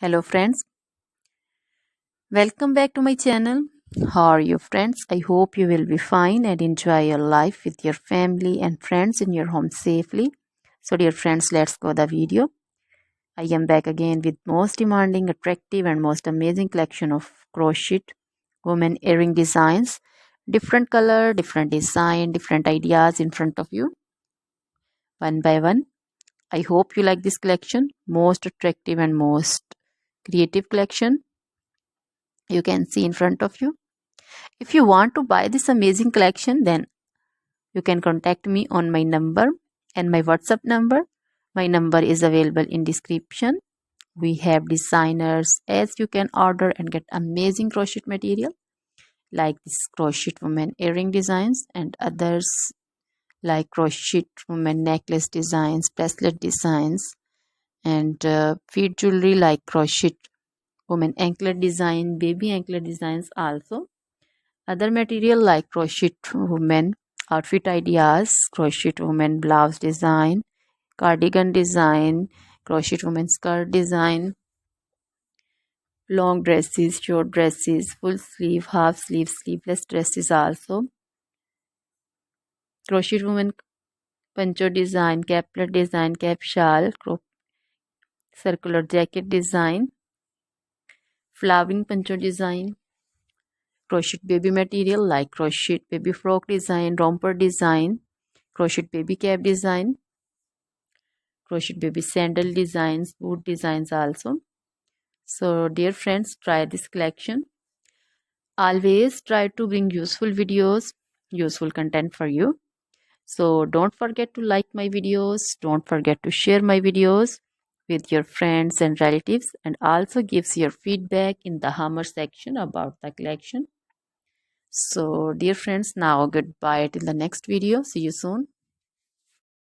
Hello friends, welcome back to my channel. How are you friends? I hope you will be fine and enjoy your life with your family and friends in your home safely. So dear friends, let's go the video. I am back again with most demanding, attractive and most amazing collection of crochet women earring designs. Different color, different design, different ideas in front of you. One by one. I hope you like this collection. Most attractive and most creative collection you can see in front of you. If you want to buy this amazing collection, then you can contact me on my number and my WhatsApp number. My number is available in description. We have designers as you can order and get amazing crochet material like this crochet woman earring designs and others like crochet woman necklace designs, bracelet designs and feet jewelry like crochet woman anklet design, baby anklet designs also. Other material like crochet women outfit ideas, crochet women blouse design, cardigan design, crochet women skirt design, long dresses, short dresses, full sleeve, half sleeve, sleeveless dresses also, crochet women poncho design, caplet design, cap shawl, circular jacket design, flowering poncho design, crochet baby material like crochet baby frock design, romper design, crochet baby cap design, crochet baby sandal designs, boot designs also. So dear friends, try this collection. Always try to bring useful videos, useful content for you. So don't forget to like my videos, don't forget to share my videos with your friends and relatives, and also gives your feedback in the hammer section about the collection. So dear friends, now goodbye till the next video. See you soon.